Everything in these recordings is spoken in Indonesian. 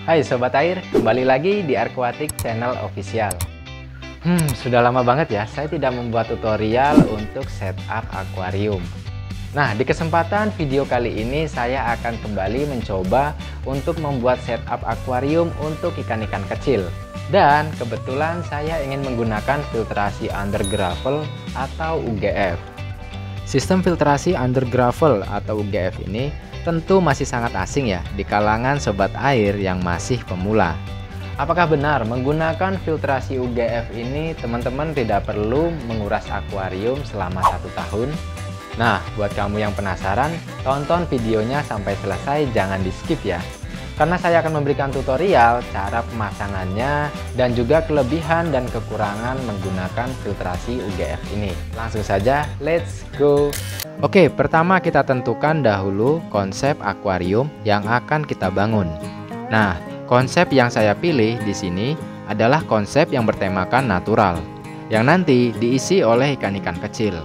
Hai Sobat Air, kembali lagi di Aquatic Channel Official. Sudah lama banget ya saya tidak membuat tutorial untuk setup akuarium. Nah, di kesempatan video kali ini saya akan kembali mencoba untuk membuat setup akuarium untuk ikan-ikan kecil. Dan kebetulan saya ingin menggunakan filtrasi under gravel atau UGF. Sistem filtrasi under gravel atau UGF ini tentu masih sangat asing ya di kalangan sobat air yang masih pemula. Apakah benar menggunakan filtrasi UGF ini teman-teman tidak perlu menguras akuarium selama 1 tahun? Nah, buat kamu yang penasaran, tonton videonya sampai selesai, jangan di skip ya. Karena saya akan memberikan tutorial cara pemasangannya dan juga kelebihan dan kekurangan menggunakan filtrasi UGF ini. Langsung saja, let's go! Oke, pertama kita tentukan dahulu konsep akuarium yang akan kita bangun. Nah, konsep yang saya pilih di sini adalah konsep yang bertemakan natural, yang nanti diisi oleh ikan-ikan kecil.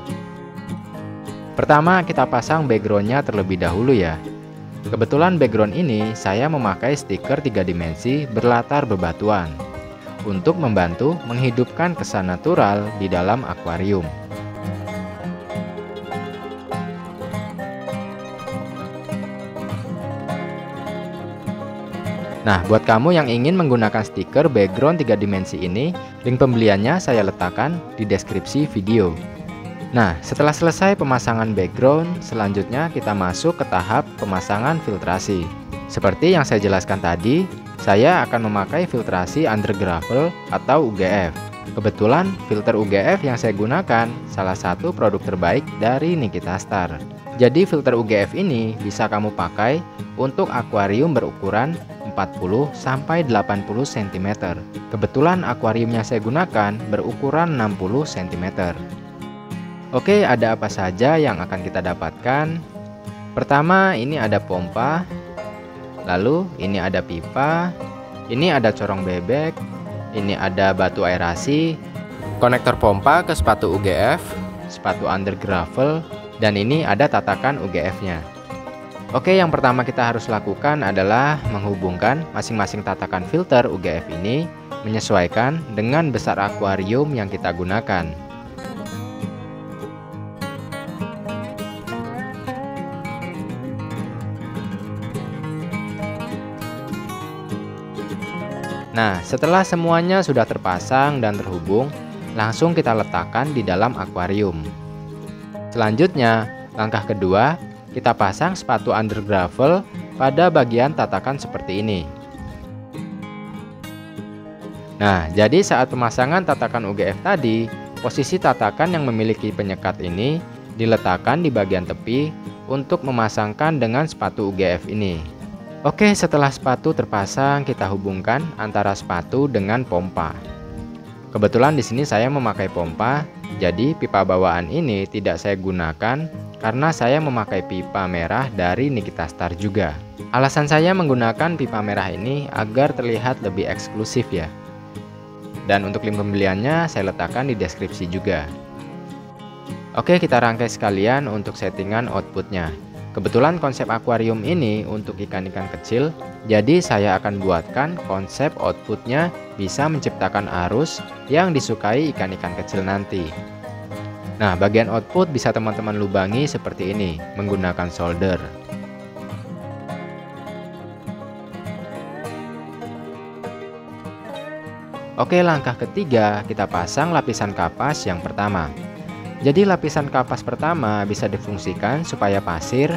Pertama, kita pasang backgroundnya terlebih dahulu ya. Kebetulan background ini saya memakai stiker 3 dimensi berlatar bebatuan untuk membantu menghidupkan kesan natural di dalam akuarium. Nah, buat kamu yang ingin menggunakan stiker background 3 dimensi ini, link pembeliannya saya letakkan di deskripsi video. Nah, setelah selesai pemasangan background, selanjutnya kita masuk ke tahap pemasangan filtrasi. Seperti yang saya jelaskan tadi, saya akan memakai filtrasi under gravel atau UGF. Kebetulan filter UGF yang saya gunakan salah satu produk terbaik dari Nikita Star. Jadi filter UGF ini bisa kamu pakai untuk akuarium berukuran 40-80 cm. Kebetulan akuarium yang saya gunakan berukuran 60 cm. Oke, ada apa saja yang akan kita dapatkan? Pertama, ini ada pompa. Lalu, ini ada pipa. Ini ada corong bebek. Ini ada batu aerasi. Konektor pompa ke sepatu UGF, sepatu under gravel, dan ini ada tatakan UGF-nya. Oke, yang pertama kita harus lakukan adalah menghubungkan masing-masing tatakan filter UGF ini menyesuaikan dengan besar akuarium yang kita gunakan. Nah, setelah semuanya sudah terpasang dan terhubung, langsung kita letakkan di dalam akuarium. Selanjutnya, langkah kedua, kita pasang sepatu under gravel pada bagian tatakan seperti ini. Nah, jadi saat pemasangan tatakan UGF tadi, posisi tatakan yang memiliki penyekat ini diletakkan di bagian tepi untuk memasangkan dengan sepatu UGF ini. Oke, setelah sepatu terpasang, kita hubungkan antara sepatu dengan pompa. Kebetulan di sini saya memakai pompa, jadi pipa bawaan ini tidak saya gunakan karena saya memakai pipa merah dari Nikita Star juga. Alasan saya menggunakan pipa merah ini agar terlihat lebih eksklusif ya. Dan untuk link pembeliannya saya letakkan di deskripsi juga. Oke, kita rangkai sekalian untuk settingan outputnya. Kebetulan konsep akuarium ini untuk ikan-ikan kecil, jadi saya akan buatkan konsep outputnya bisa menciptakan arus yang disukai ikan-ikan kecil nanti. Nah, bagian output bisa teman-teman lubangi seperti ini menggunakan solder. Oke, langkah ketiga kita pasang lapisan kapas yang pertama. Jadi lapisan kapas pertama bisa difungsikan supaya pasir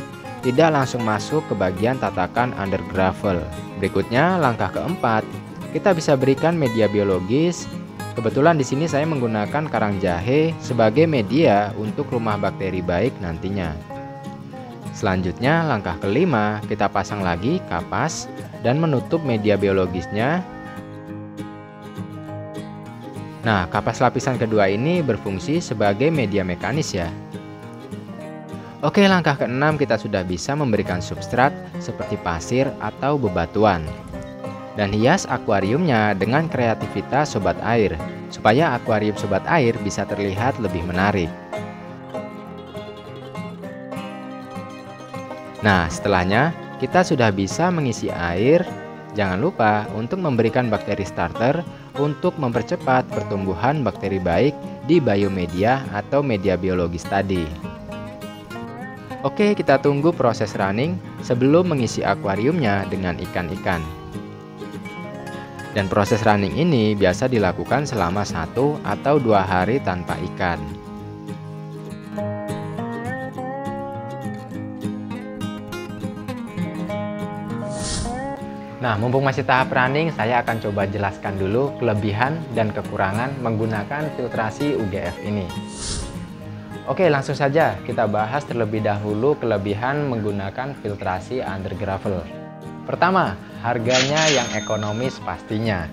tidak langsung masuk ke bagian tatakan under gravel. Berikutnya langkah keempat, kita bisa berikan media biologis. Kebetulan di sini saya menggunakan karang jahe sebagai media untuk rumah bakteri baik nantinya. Selanjutnya langkah kelima, kita pasang lagi kapas dan menutup media biologisnya. Nah, kapas lapisan kedua ini berfungsi sebagai media mekanis ya. Oke, langkah keenam kita sudah bisa memberikan substrat seperti pasir atau bebatuan. Dan hias akuariumnya dengan kreativitas sobat air, supaya akuarium sobat air bisa terlihat lebih menarik. Nah, setelahnya kita sudah bisa mengisi air Jangan lupa untuk memberikan bakteri starter untuk mempercepat pertumbuhan bakteri baik di biomedia atau media biologis tadi. Oke, kita tunggu proses running sebelum mengisi akuariumnya dengan ikan-ikan. Dan proses running ini biasa dilakukan selama 1 atau 2 hari tanpa ikan. Nah, mumpung masih tahap running, saya akan coba jelaskan dulu kelebihan dan kekurangan menggunakan filtrasi UGF ini. Oke, langsung saja kita bahas terlebih dahulu kelebihan menggunakan filtrasi under gravel. Pertama, harganya yang ekonomis pastinya.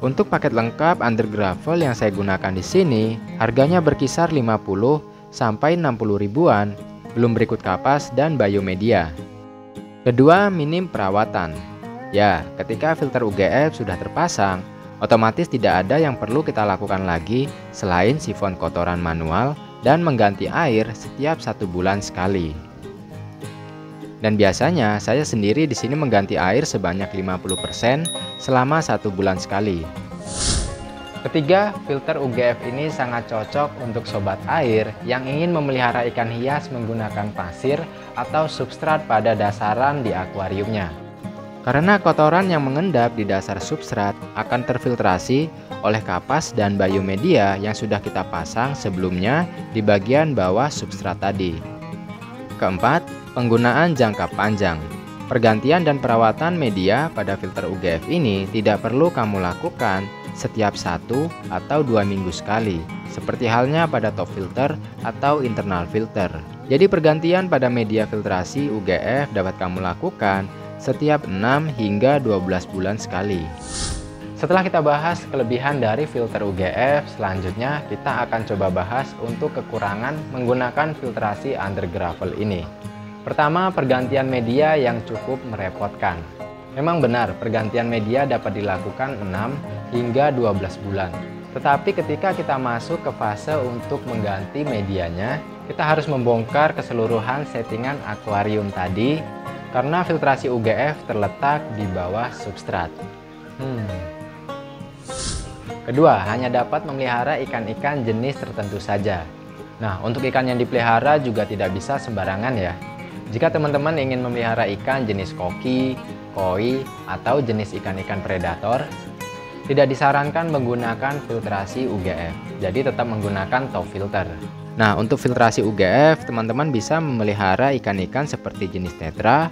Untuk paket lengkap under gravel yang saya gunakan di sini, harganya berkisar 50 sampai 60 ribuan, belum berikut kapas dan biomedia. Kedua, minim perawatan. Ya, ketika filter UGF sudah terpasang, otomatis tidak ada yang perlu kita lakukan lagi selain sifon kotoran manual dan mengganti air setiap 1 bulan sekali. Dan biasanya saya sendiri di sini mengganti air sebanyak 50% selama 1 bulan sekali. Ketiga, filter UGF ini sangat cocok untuk sobat air yang ingin memelihara ikan hias menggunakan pasir atau substrat pada dasaran di akuariumnya. Karena kotoran yang mengendap di dasar substrat akan terfiltrasi oleh kapas dan biomedia yang sudah kita pasang sebelumnya di bagian bawah substrat tadi. Keempat, penggunaan jangka panjang. Pergantian dan perawatan media pada filter UGF ini tidak perlu kamu lakukan setiap 1 atau 2 minggu sekali, seperti halnya pada top filter atau internal filter. Jadi pergantian pada media filtrasi UGF dapat kamu lakukan setiap 6 hingga 12 bulan sekali. Setelah kita bahas kelebihan dari filter UGF, selanjutnya kita akan coba bahas untuk kekurangan menggunakan filtrasi under gravel ini. Pertama, pergantian media yang cukup merepotkan. Memang benar, pergantian media dapat dilakukan 6 hingga 12 bulan. Tetapi ketika kita masuk ke fase untuk mengganti medianya, kita harus membongkar keseluruhan settingan akuarium tadi, karena filtrasi UGF terletak di bawah substrat. Kedua, hanya dapat memelihara ikan-ikan jenis tertentu saja. Nah, untuk ikan yang dipelihara juga tidak bisa sembarangan ya. Jika teman-teman ingin memelihara ikan jenis koki, koi, atau jenis ikan-ikan predator, tidak disarankan menggunakan filtrasi UGF. Jadi tetap menggunakan top filter. Nah, untuk filtrasi UGF, teman-teman bisa memelihara ikan-ikan seperti jenis tetra,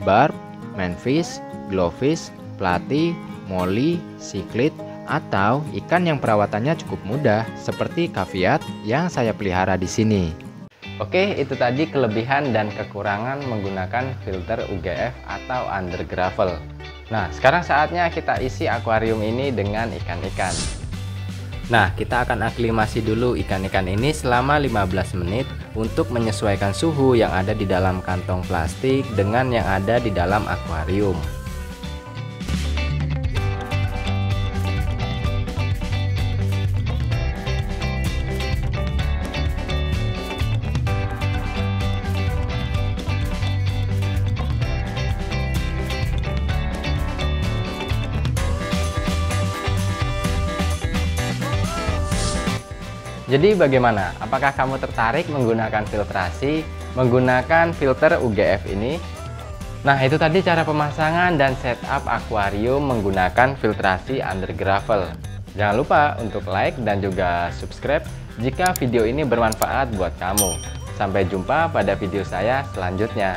barb, manfish, glowfish, platy, molly, cichlid, atau ikan yang perawatannya cukup mudah seperti caviat yang saya pelihara di sini. Oke, itu tadi kelebihan dan kekurangan menggunakan filter UGF atau under gravel. Nah, sekarang saatnya kita isi akuarium ini dengan ikan-ikan. Nah, kita akan aklimasi dulu ikan-ikan ini selama 15 menit untuk menyesuaikan suhu yang ada di dalam kantong plastik dengan yang ada di dalam akuarium. Jadi bagaimana? Apakah kamu tertarik menggunakan filtrasi, menggunakan filter UGF ini? Nah, itu tadi cara pemasangan dan setup akuarium menggunakan filtrasi under gravel. Jangan lupa untuk like dan juga subscribe jika video ini bermanfaat buat kamu. Sampai jumpa pada video saya selanjutnya.